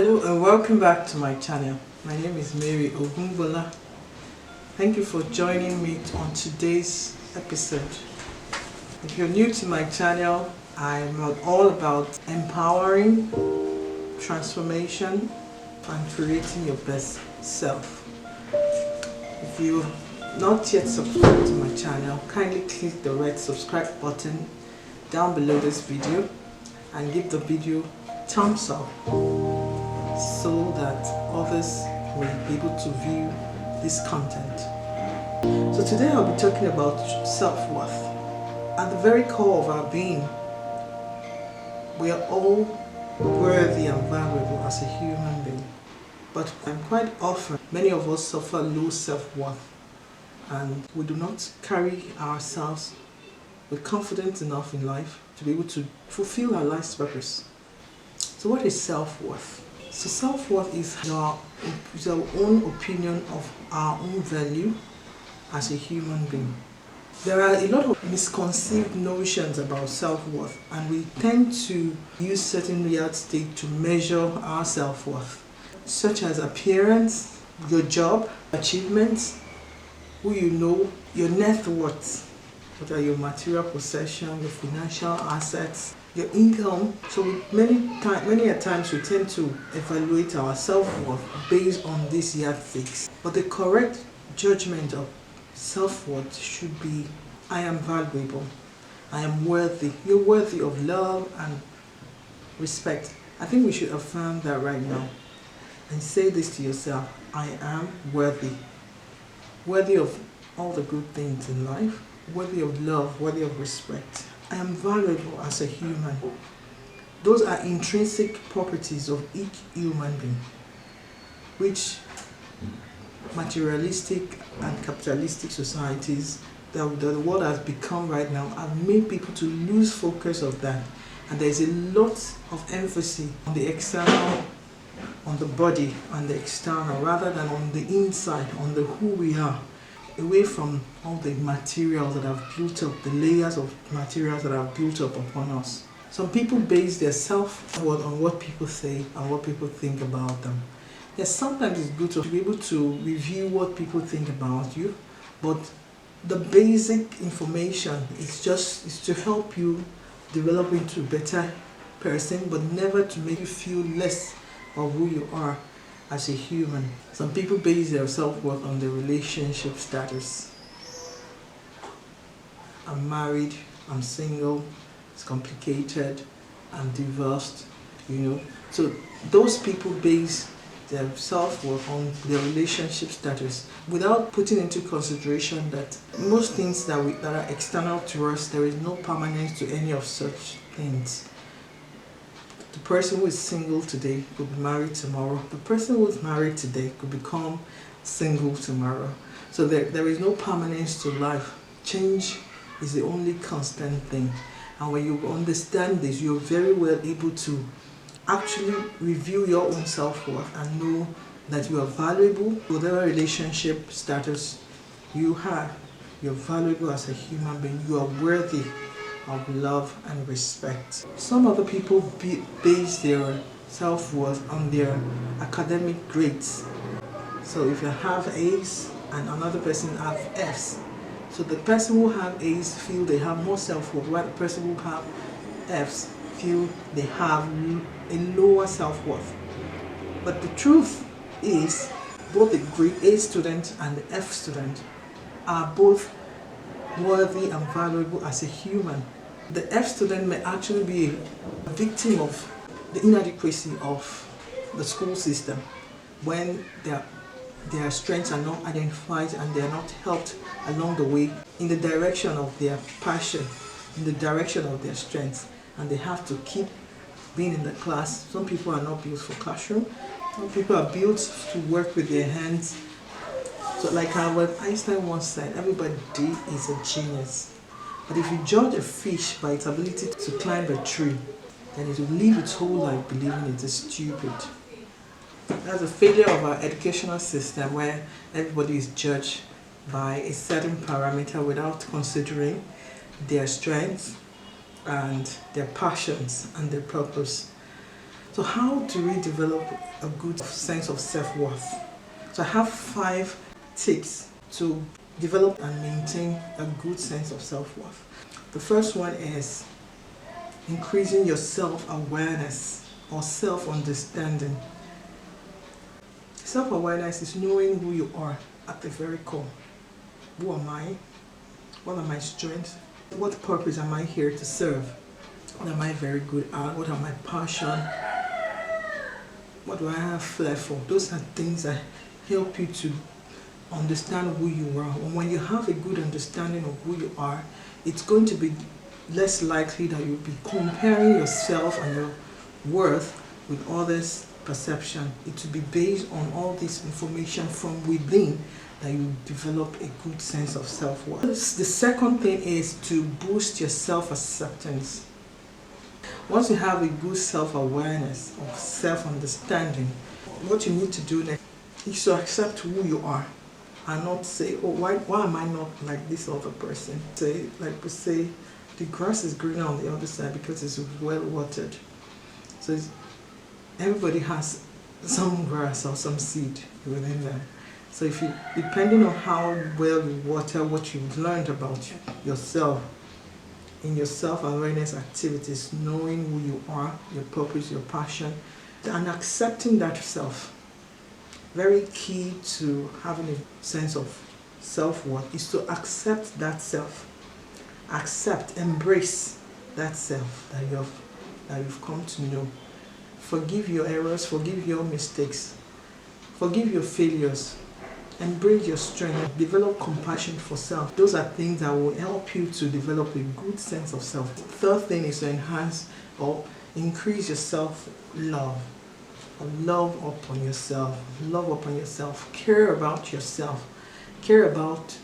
Hello and welcome back to my channel. My name is Mireju. Thank you for joining me on today's episode. If you're new to my channel, I'm all about empowering, transformation, and creating your best self. If you're not yet subscribed to my channel, kindly click the red subscribe button down below this video and give the video thumbs up so that others will be able to view this content. So today I'll be talking about self-worth. At the very core of our being, we are all worthy and valuable as a human being. But quite often, many of us suffer low self-worth and we do not carry ourselves with confidence enough in life to be able to fulfill our life's purpose. So what is self-worth? So self-worth is our own opinion of our own value as a human being. There are a lot of misconceived notions about self-worth, and we tend to use certain yardsticks to measure our self-worth, such as appearance, your job, achievements, who you know, your net worth, what are your material possessions, your financial assets, your income. So many a times we tend to evaluate our self-worth based on these yardsticks. But the correct judgment of self-worth should be, I am valuable, I am worthy. You're worthy of love and respect. I think we should affirm that right now and say this to yourself: I am worthy. Worthy of all the good things in life, worthy of love, worthy of respect. I am valuable as a human. Those are intrinsic properties of each human being, which materialistic and capitalistic societies that the world has become right now have made people to lose focus of that. And there's a lot of emphasis on the external, on the body, on the external, rather than on the inside, on the who we are, away from all the materials that have built up, the layers of materials that have built up upon us. Some people base their self-worth on what people say and what people think about them. Yes, sometimes it's good to be able to review what people think about you, but the basic information is to help you develop into a better person, but never to make you feel less of who you are as a human. Some people base their self-worth on their relationship status. I'm married, I'm single, it's complicated, I'm divorced, So those people base their self-worth on their relationship status without putting into consideration that most things that are external to us, there is no permanence to any of such things. The person who is single today could be married tomorrow. The person who is married today could become single tomorrow. So there is no permanence to life. Change is the only constant thing. And when you understand this, you're very well able to actually review your own self-worth and know that you are valuable. Whatever relationship status you have, you're valuable as a human being. You are worthy of love and respect. Some other people base their self-worth on their academic grades. So if you have A's and another person has F's, so the person who have A's feel they have more self-worth, while the person who have F's feel they have a lower self-worth. But the truth is, both the grade A student and the F student are both worthy and valuable as a human. The F student may actually be a victim of the inadequacy of the school system when their strengths are not identified and they are not helped along the way in the direction of their passion, in the direction of their strengths, and they have to keep being in the class. Some people are not built for classroom. Some people are built to work with their hands. So like Albert Einstein once said, everybody is a genius. But if you judge a fish by its ability to climb a tree, then it will live its whole life believing it is stupid. That's a failure of our educational system where everybody is judged by a certain parameter without considering their strengths and their passions and their purpose. So how do we develop a good sense of self-worth? So I have 5 tips to develop and maintain a good sense of self-worth. The first one is increasing your self-awareness or self-understanding. Self-awareness is knowing who you are at the very core. Who am I? What are my strengths? What purpose am I here to serve? What am I very good at? What are my passion? What do I have flair for? Those are things that help you to understand who you are. And when you have a good understanding of who you are, it's going to be less likely that you'll be comparing yourself and your worth with others' perception. It will be based on all this information from within that you develop a good sense of self-worth. The second thing is to boost your self-acceptance. Once you have a good self-awareness or self-understanding, what you need to do next is to accept who you are and not say, oh, why am I not like this other person? Say, like we say, the grass is greener on the other side because it's well watered. So everybody has some grass or some seed within there. So if you, depending on how well you water what you've learned about yourself, in your self-awareness activities, knowing who you are, your purpose, your passion, and accepting that self. Very key to having a sense of self-worth is to accept that self. Accept, embrace that self that you've come to know. Forgive your errors, forgive your mistakes, forgive your failures. Embrace your strength, develop compassion for self. Those are things that will help you to develop a good sense of self. The third thing is to enhance or increase your self-love. Love upon yourself. Love upon yourself. Care about yourself. Care about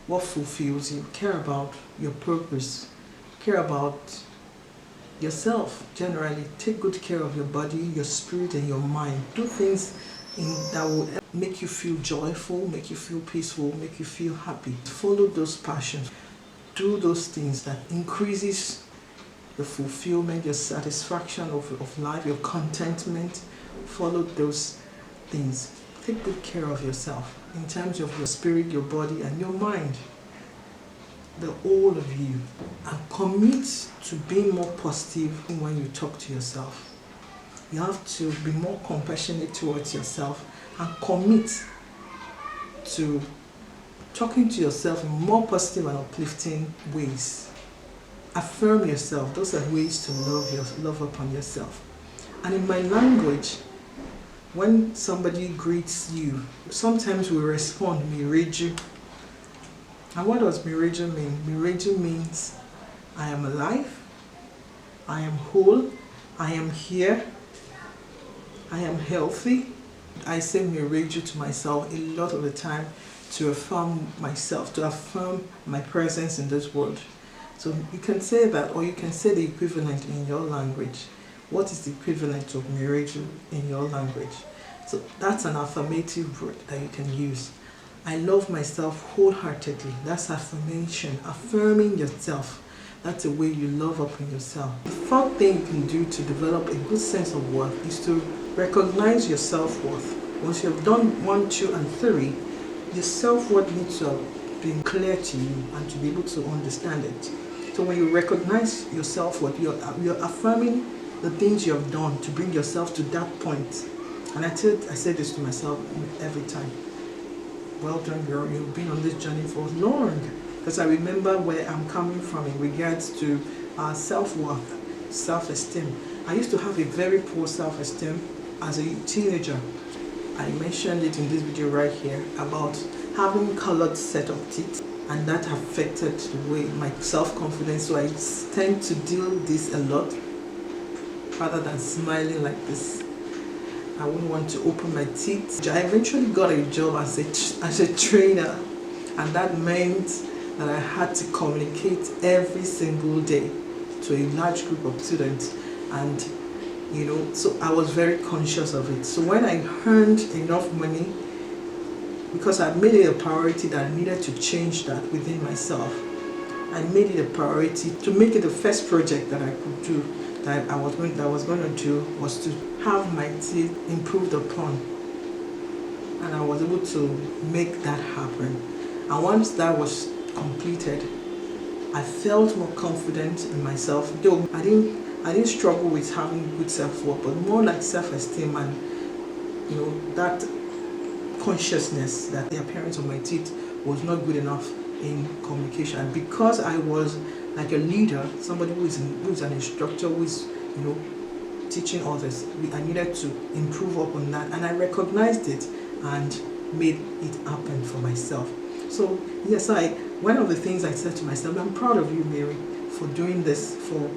what fulfills you. Care about your purpose. Care about yourself generally. Take good care of your body, your spirit, and your mind. Do things that will make you feel joyful, make you feel peaceful, make you feel happy. Follow those passions. Do those things that increases your fulfillment, your satisfaction of life, your contentment. Follow those things. Take good care of yourself in terms of your spirit, your body, and your mind. The whole of you. And commit to being more positive when you talk to yourself. You have to be more compassionate towards yourself and commit to talking to yourself in more positive and uplifting ways. Affirm yourself. Those are ways to love upon yourself. And in my language, when somebody greets you, sometimes we respond, Mireju. And what does Mireju mean? Mireju means I am alive, I am whole, I am here, I am healthy. I say Mireju to myself a lot of the time to affirm myself, to affirm my presence in this world. So you can say that, or you can say the equivalent in your language. What is the equivalent of Mireju in your language? So that's an affirmative word that you can use. I love myself wholeheartedly. That's affirmation, affirming yourself. That's the way you love upon yourself. The fourth thing you can do to develop a good sense of worth is to recognize your self-worth. Once you have done 1, 2, and 3, your self-worth needs to have been clear to you and to be able to understand it. So when you recognize your self-worth, you're affirming the things you have done to bring yourself to that point. And I say this to myself every time. Well done, girl. You've been on this journey for long. Because I remember where I'm coming from in regards to self-worth, self-esteem. I used to have a very poor self-esteem as a teenager. I mentioned it in this video right here about having colored set of teeth, and that affected the way my self-confidence. So I tend to deal this a lot rather than smiling like this. I wouldn't want to open my teeth. I eventually got a job as a trainer, and that meant that I had to communicate every single day to a large group of students, and so I was very conscious of it. So when I earned enough money, because I made it a priority that I needed to change that within myself, I made it a priority to make it the first project that I could do that I was going to do was to have my teeth improved upon, and I was able to make that happen. And once that was completed, I felt more confident in myself. Though I didn't struggle with having good self-worth, but more like self-esteem and that consciousness that the appearance of my teeth was not good enough in communication. And because I was like a leader, somebody who is an instructor, who is teaching others, I needed to improve upon that, and I recognized it and made it happen for myself. So yes, one of the things I said to myself, I'm proud of you, Mary, for doing this, for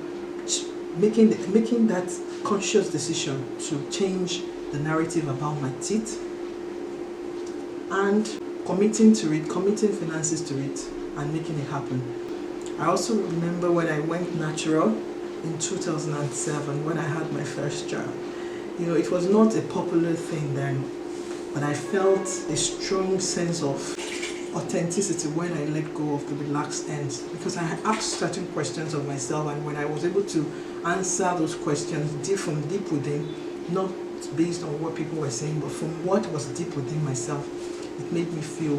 making that conscious decision to change the narrative about my teeth and committing finances to it and making it happen. I also remember when I went natural in 2007 when I had my first child. It was not a popular thing then, but I felt a strong sense of authenticity when I let go of the relaxed ends, because I asked certain questions of myself, and when I was able to answer those questions from deep within, not based on what people were saying, but from what was deep within myself, it made me feel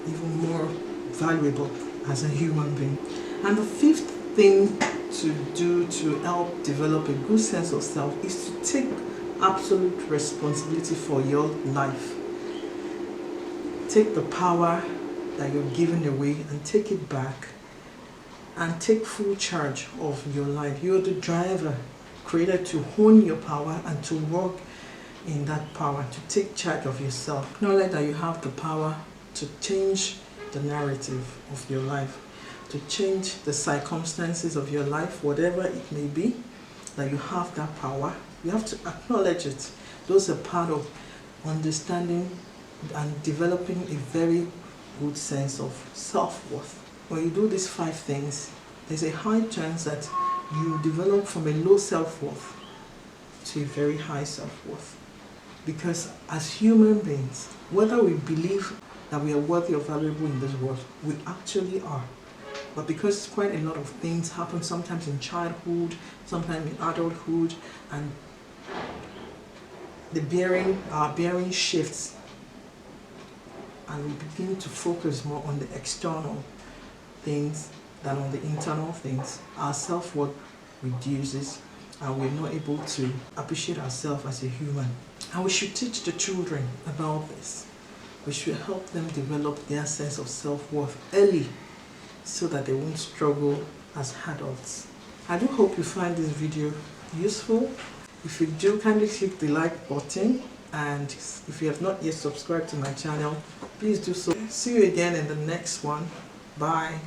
even more valuable as a human being. And the fifth thing to do to help develop a good sense of self is to take absolute responsibility for your life. Take the power that you're giving away and take it back and take full charge of your life. You're the driver created to hone your power and to work in that power, to take charge of yourself. Acknowledge that you have the power to change the narrative of your life, to change the circumstances of your life, whatever it may be, that you have that power. You have to acknowledge it. Those are part of understanding and developing a very good sense of self-worth. When you do these 5 things, there's a high chance that you develop from a low self-worth to a very high self-worth. Because as human beings, whether we believe that we are worthy or valuable in this world, we actually are. But because quite a lot of things happen, sometimes in childhood, sometimes in adulthood, and our bearing shifts, and we begin to focus more on the external things than on the internal things, our self-worth reduces and we're not able to appreciate ourselves as a human. And we should teach the children about this. We should help them develop their sense of self-worth early so that they won't struggle as adults. I do hope you find this video useful. If you do, kindly click the like button, and if you have not yet subscribed to my channel, please do so. See you again in the next one. Bye.